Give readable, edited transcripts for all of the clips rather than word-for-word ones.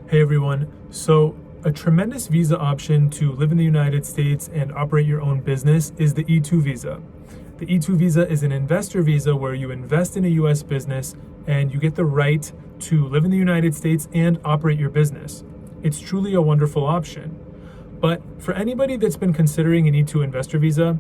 Hey everyone. So, a tremendous visa option to live in the United States and operate your own business is the E-2 visa. The E-2 visa is an investor visa where you invest in a US business and you get the right to live in the United States and operate your business. It's truly a wonderful option. But for anybody that's been considering an E-2 investor visa,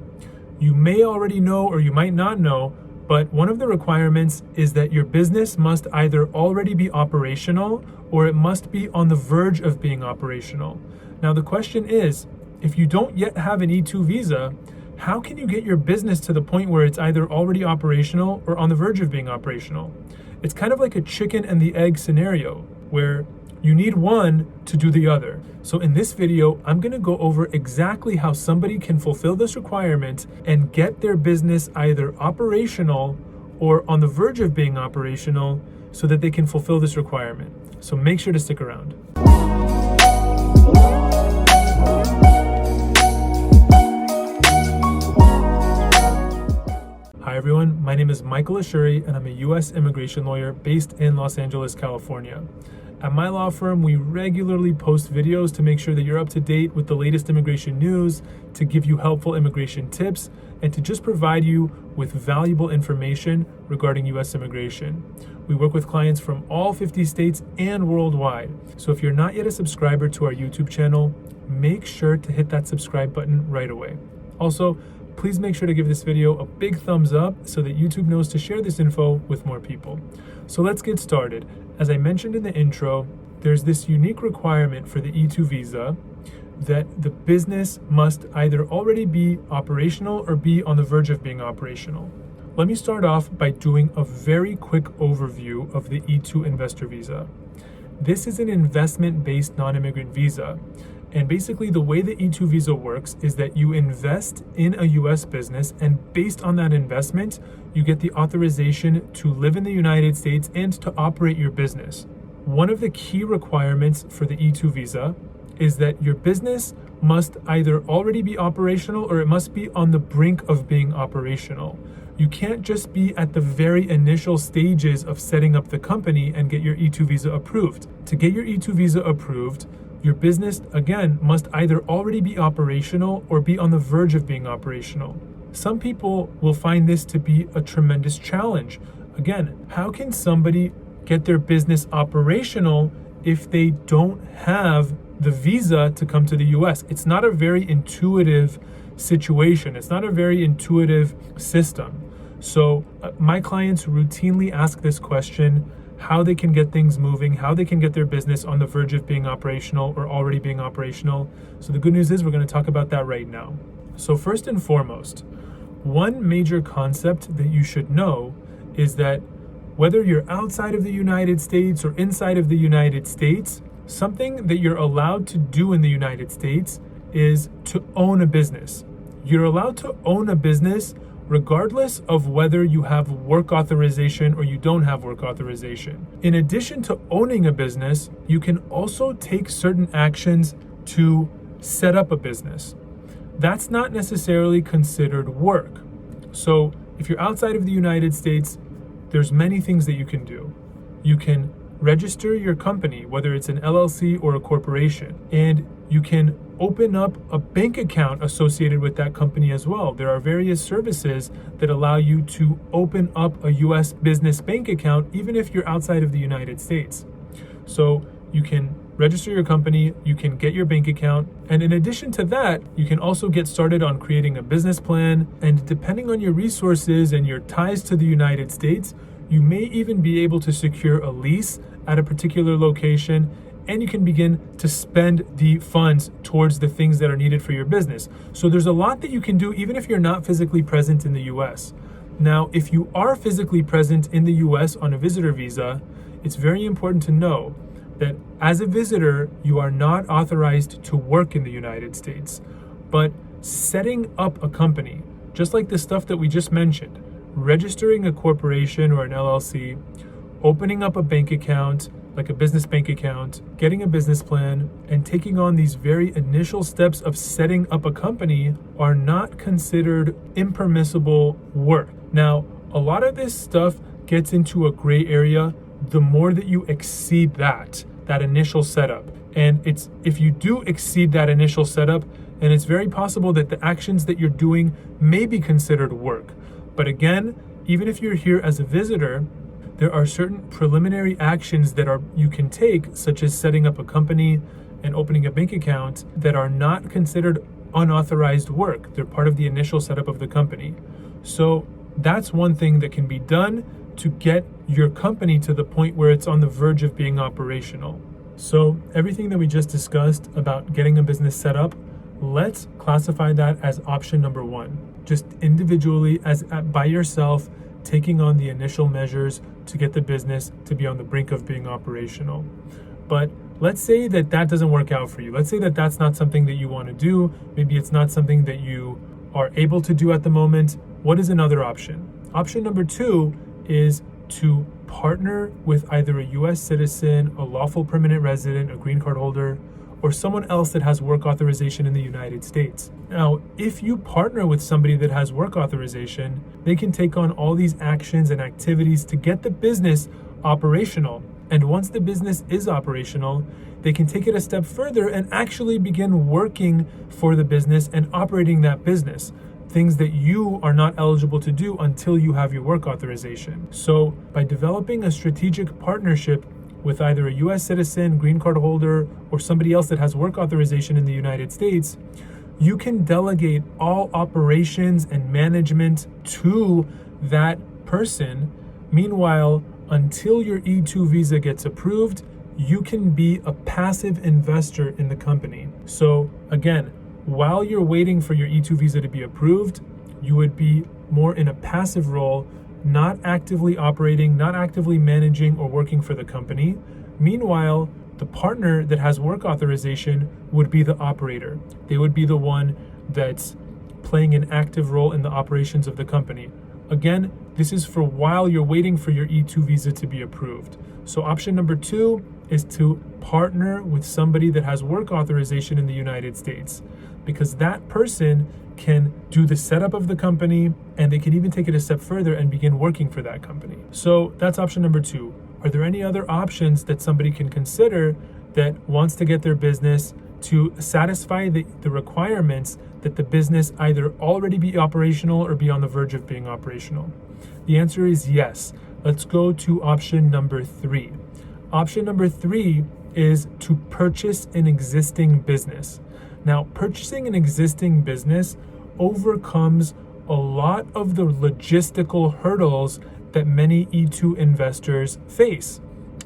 you may already know or you might not know, but one of the requirements is that your business must either already be operational or it must be on the verge of being operational. Now the question is, if you don't yet have an E-2 visa, how can you get your business to the point where it's either already operational or on the verge of being operational? It's kind of like a chicken and the egg scenario where you need one to do the other. So in this video, I'm gonna go over exactly how somebody can fulfill this requirement and get their business either operational or on the verge of being operational so that they can fulfill this requirement. So make sure to stick around. Hi everyone, my name is Michael Ashoori and I'm a US immigration lawyer based in Los Angeles, California. At my law firm, we regularly post videos to make sure that you're up to date with the latest immigration news, to give you helpful immigration tips, and to just provide you with valuable information regarding US immigration. We work with clients from all 50 states and worldwide. So if you're not yet a subscriber to our YouTube channel, make sure to hit that subscribe button right away. Also, please make sure to give this video a big thumbs up so that YouTube knows to share this info with more people. So let's get started. As I mentioned in the intro, there's this unique requirement for the E-2 visa that the business must either already be operational or be on the verge of being operational. Let me start off by doing a very quick overview of the E-2 investor visa. This is an investment-based non-immigrant visa. And basically the way the E-2 visa works is that you invest in a US business, and based on that investment, you get the authorization to live in the United States and to operate your business. One of the key requirements for the E-2 visa is that your business must either already be operational or it must be on the brink of being operational. You can't just be at the very initial stages of setting up the company and get your E-2 visa approved. To get your E-2 visa approved, your business, again, must either already be operational or be on the verge of being operational. Some people will find this to be a tremendous challenge. Again, how can somebody get their business operational if they don't have the visa to come to the US? It's not a very intuitive situation. It's not a very intuitive system. So my clients routinely ask this question: how they can get things moving, how they can get their business on the verge of being operational or already being operational. So the good news is we're going to talk about that right now. So first and foremost, one major concept that you should know is that whether you're outside of the United States or inside of the United States, something that you're allowed to do in the United States is to own a business. You're allowed to own a business regardless of whether you have work authorization or you don't have work authorization. In addition to owning a business, you can also take certain actions to set up a business. That's not necessarily considered work. So if you're outside of the United States, there's many things that you can do. You can register your company, whether it's an LLC or a corporation, and you can open up a bank account associated with that company as well. There are various services that allow you to open up a US business bank account even if you're outside of the United States. So you can register your company, you can get your bank account, and in addition to that, you can also get started on creating a business plan, and depending on your resources and your ties to the United States, you may even be able to secure a lease at a particular location, and you can begin to spend the funds towards the things that are needed for your business. So there's a lot that you can do even if you're not physically present in the US. Now, if you are physically present in the US on a visitor visa, it's very important to know that as a visitor, you are not authorized to work in the United States. But setting up a company, just like the stuff that we just mentioned, registering a corporation or an LLC, opening up a bank account, like a business bank account, getting a business plan, and taking on these very initial steps of setting up a company are not considered impermissible work. Now, a lot of this stuff gets into a gray area the more that you exceed that. that initial setup. And if you do exceed that initial setup, and it's very possible that the actions that you're doing may be considered work. But again, even if you're here as a visitor, there are certain preliminary actions that you can take, such as setting up a company and opening a bank account, that are not considered unauthorized work. They're part of the initial setup of the company. So that's one thing that can be done to get your company to the point where it's on the verge of being operational. So everything that we just discussed about getting a business set up, let's classify that as option number one. Just individually, by yourself, taking on the initial measures to get the business to be on the brink of being operational. But let's say that doesn't work out for you. Let's say that that's not something that you want to do. Maybe it's not something that you are able to do at the moment. What is another option? Option number two is to partner with either a U.S. citizen, a lawful permanent resident, a green card holder, or someone else that has work authorization in the United States. Now, if you partner with somebody that has work authorization, they can take on all these actions and activities to get the business operational. And once the business is operational, they can take it a step further and actually begin working for the business and operating that business. Things that you are not eligible to do until you have your work authorization. So by developing a strategic partnership with either a U.S. citizen, green card holder, or somebody else that has work authorization in the United States, you can delegate all operations and management to that person. Meanwhile, until your E-2 visa gets approved, you can be a passive investor in the company. So again, while you're waiting for your E-2 visa to be approved, you would be more in a passive role, not actively operating, not actively managing or working for the company. Meanwhile, the partner that has work authorization would be the operator. They would be the one that's playing an active role in the operations of the company. Again, this is for while you're waiting for your E-2 visa to be approved. So option number two is to partner with somebody that has work authorization in the United States, because that person can do the setup of the company, and they can even take it a step further and begin working for that company. So that's option number two. Are there any other options that somebody can consider that wants to get their business to satisfy the requirements that the business either already be operational or be on the verge of being operational? The answer is yes. Let's go to option number three. Option number three is to purchase an existing business. Now, purchasing an existing business overcomes a lot of the logistical hurdles that many E-2 investors face.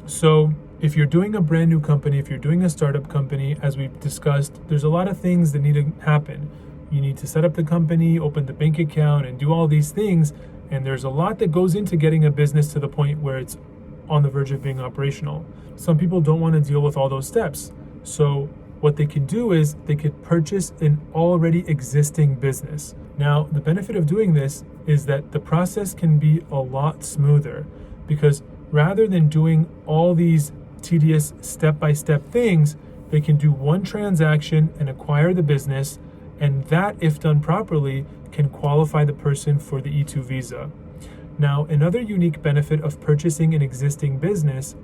So if you're doing a brand new company, if you're doing a startup company, as we've discussed, there's a lot of things that need to happen. You need to set up the company, open the bank account, and do all these things. And there's a lot that goes into getting a business to the point where it's on the verge of being operational. Some people don't want to deal with all those steps. So what they could do is they could purchase an already existing business. Now, the benefit of doing this is that the process can be a lot smoother, because rather than doing all these tedious step-by-step things, they can do one transaction and acquire the business, and that, if done properly, can qualify the person for the E-2 visa. Now, another unique benefit of purchasing an existing business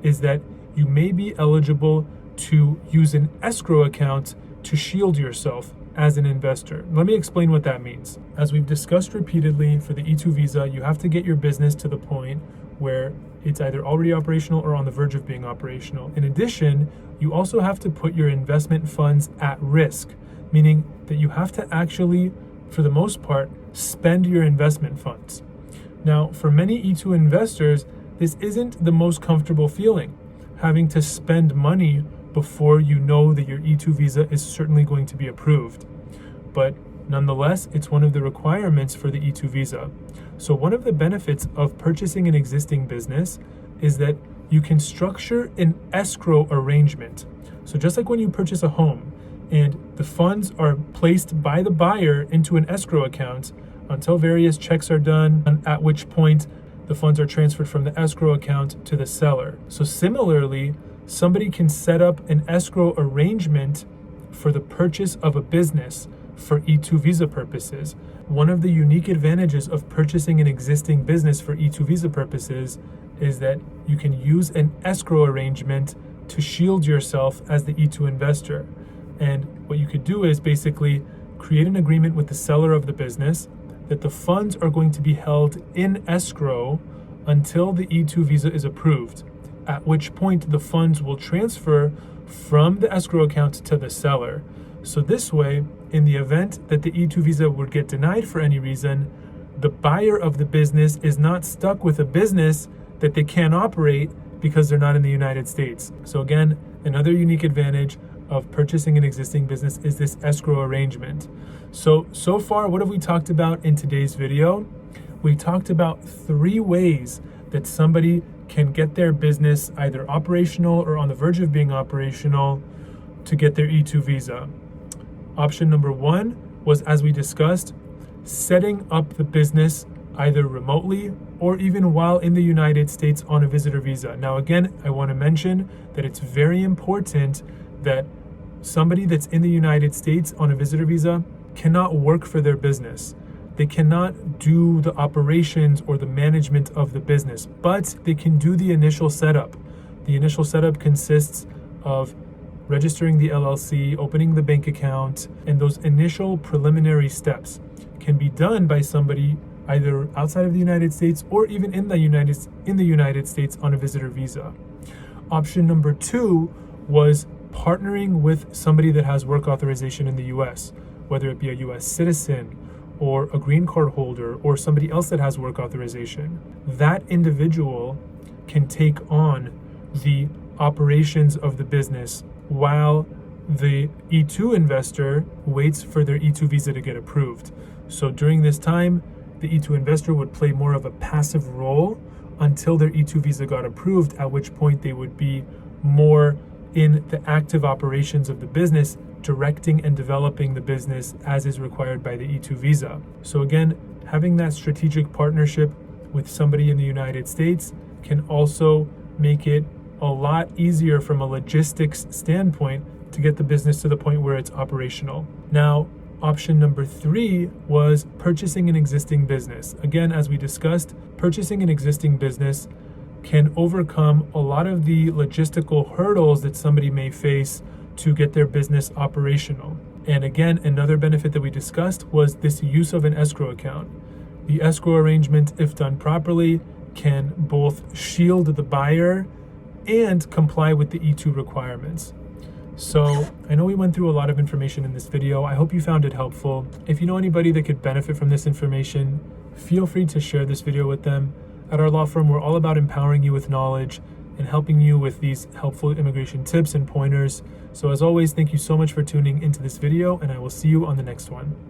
is that you may be eligible to use an escrow account to shield yourself as an investor. Let me explain what that means. As we've discussed repeatedly, for the E-2 visa, you have to get your business to the point where it's either already operational or on the verge of being operational. In addition, you also have to put your investment funds at risk, meaning that you have to actually, for the most part, spend your investment funds. Now, for many E-2 investors, this isn't the most comfortable feeling, having to spend money before you know that your E-2 visa is certainly going to be approved. But nonetheless, it's one of the requirements for the E-2 visa. So one of the benefits of purchasing an existing business is that you can structure an escrow arrangement. So just like when you purchase a home and the funds are placed by the buyer into an escrow account until various checks are done, at which point the funds are transferred from the escrow account to the seller. So similarly, somebody can set up an escrow arrangement for the purchase of a business for E-2 visa purposes. One of the unique advantages of purchasing an existing business for E-2 visa purposes is that you can use an escrow arrangement to shield yourself as the E-2 investor. And what you could do is basically create an agreement with the seller of the business that the funds are going to be held in escrow until the E-2 visa is approved, at which point the funds will transfer from the escrow account to the seller. So this way, in the event that the E-2 visa would get denied for any reason, the buyer of the business is not stuck with a business that they can't operate because they're not in the United States. So again, another unique advantage of purchasing an existing business is this escrow arrangement. So far, what have we talked about in today's video? We talked about 3 ways that somebody can get their business either operational or on the verge of being operational to get their E-2 visa. Option number 1 was, as we discussed, setting up the business either remotely or even while in the United States on a visitor visa. Now, again, I want to mention that it's very important that somebody that's in the United States on a visitor visa cannot work for their business. They cannot do the operations or the management of the business, but they can do the initial setup. The initial setup consists of registering the LLC, opening the bank account, and those initial preliminary steps can be done by somebody either outside of the United States or even in the United States on a visitor visa. Option number 2 was partnering with somebody that has work authorization in the US, whether it be a US citizen or a green card holder or somebody else that has work authorization. That individual can take on the operations of the business while the E-2 investor waits for their E-2 visa to get approved. So during this time, the E-2 investor would play more of a passive role until their E-2 visa got approved, at which point they would be more in the active operations of the business, directing and developing the business as is required by the E-2 visa. So again, having that strategic partnership with somebody in the United States can also make it a lot easier from a logistics standpoint to get the business to the point where it's operational. Now, option number 3 was purchasing an existing business. Again, as we discussed, purchasing an existing business can overcome a lot of the logistical hurdles that somebody may face to get their business operational. And again, another benefit that we discussed was this use of an escrow account. The escrow arrangement, if done properly, can both shield the buyer and comply with the E-2 requirements. So I know we went through a lot of information in this video. I hope you found it helpful. If you know anybody that could benefit from this information, feel free to share this video with them. At our law firm, we're all about empowering you with knowledge and helping you with these helpful immigration tips and pointers. So as always, thank you so much for tuning into this video, and I will see you on the next one.